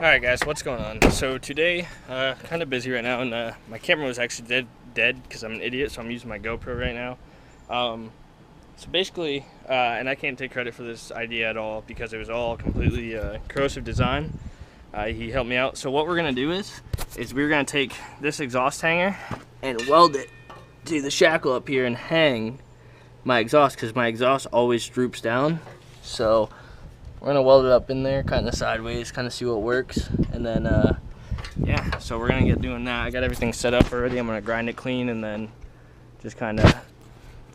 Alright guys, what's going on? So today, kind of busy right now, and my camera was actually dead because I'm an idiot, so I'm using my GoPro right now. So basically, and I can't take credit for this idea at all because it was all completely corrosive design. He helped me out. So what we're going to do is we're going to take this exhaust hanger and weld it to the shackle up here and hang my exhaust, because my exhaust always droops down. So we're gonna weld it up in there, kind of sideways, kind of see what works, and then yeah. So we're gonna get doing that. I got everything set up already. I'm gonna grind it clean and then just kind of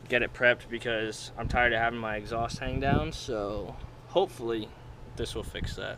get it prepped because I'm tired of having my exhaust hang down. So hopefully this will fix that.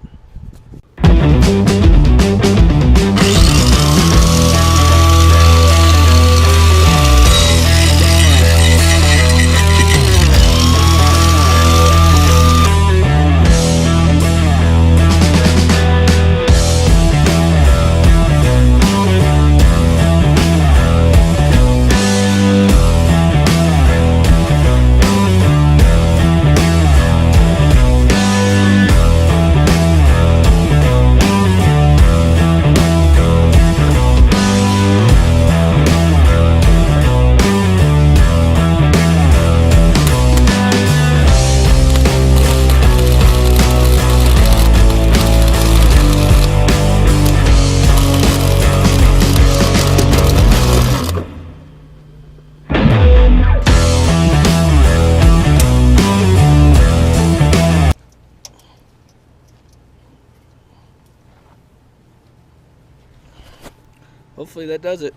Hopefully that does it.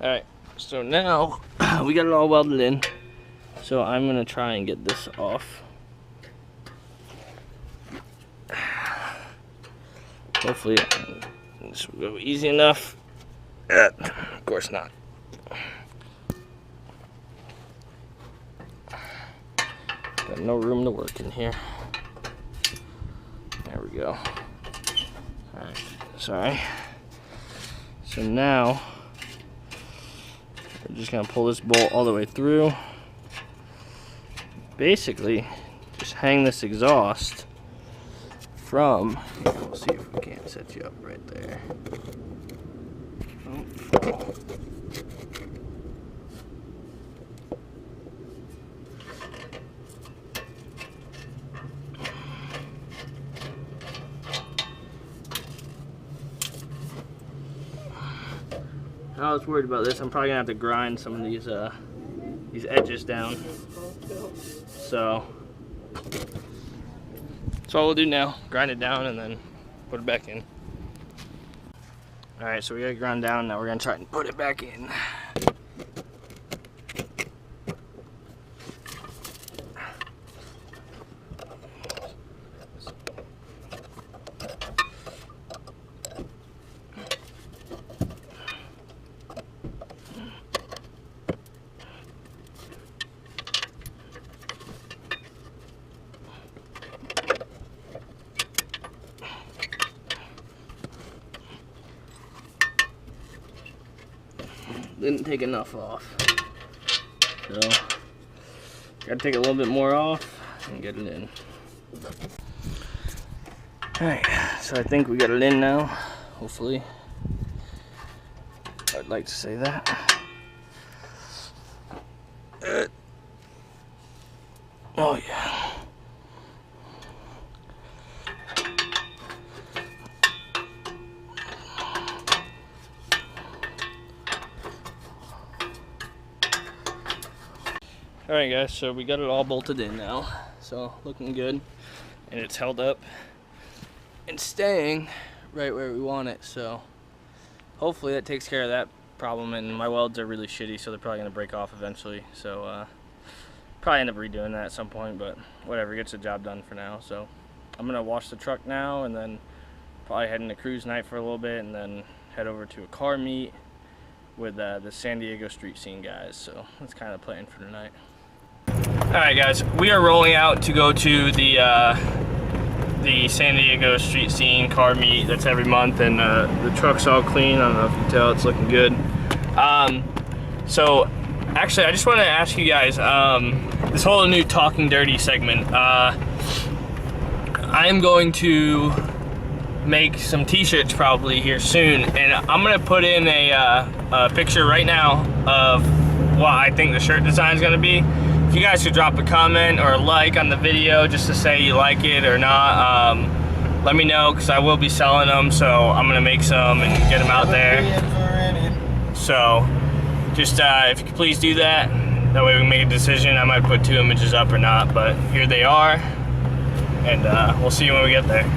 Alright, so now we got it all welded in. So I'm gonna try and get this off. Hopefully this will go easy enough. Of course not. Got no room to work in here. There we go. Alright, sorry. So now, we're just gonna pull this bolt all the way through. Basically, just hang this exhaust from, we'll see if we can't set you up right there. Oh. I was worried about this. I'm probably gonna have to grind some of these edges down. So that's all we'll do now. Grind it down and then put it back in. All right, so we got it ground down. Now we're gonna try and put it back in. Didn't take enough off, so gotta take a little bit more off and get it in. Alright, so I think we got it in now, hopefully. I'd like to say that. Oh yeah. Alright guys, so we got it all bolted in now, so looking good, and it's held up and staying right where we want it, so hopefully that takes care of that problem. And my welds are really shitty, so they're probably going to break off eventually, so probably end up redoing that at some point, but whatever, gets the job done for now. So I'm going to wash the truck now and then probably head into cruise night for a little bit and then head over to a car meet with the San Diego street scene guys, so that's kind of the plan for tonight. Alright guys, we are rolling out to go to the San Diego street scene car meet that's every month, and the truck's all clean. I don't know if you can tell, it's looking good. So actually I just want to ask you guys, this whole new Talking Dirty segment, I am going to make some t-shirts probably here soon, and I'm gonna put in a picture right now of what I think the shirt design is gonna be. If you guys could drop a comment or a like on the video just to say you like it or not, let me know, because I will be selling them, so I'm gonna make some and get them out there. So just if you could please do that, that way we can make a decision. I might put 2 images up or not, but here they are, and we'll see you when we get there.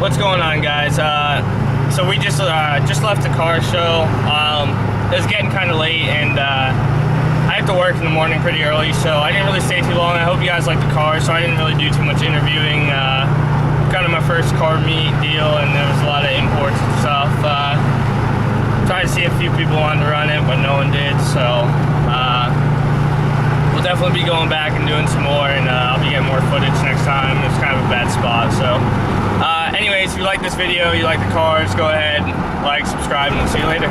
What's going on, guys? So we just left the car show. It was getting kind of late, and I have to work in the morning pretty early, so I didn't really stay too long. I hope you guys like the car, so I didn't really do too much interviewing. Kind of my first car meet deal, and there was a lot of imports and stuff. Tried to see a few people wanted to run it, but no one did, so we'll definitely be going back and doing some more, and I'll be getting more footage next time. It's kind of a bad spot, so anyways, if you like this video, you like the cars, go ahead, like, subscribe, and we'll see you later.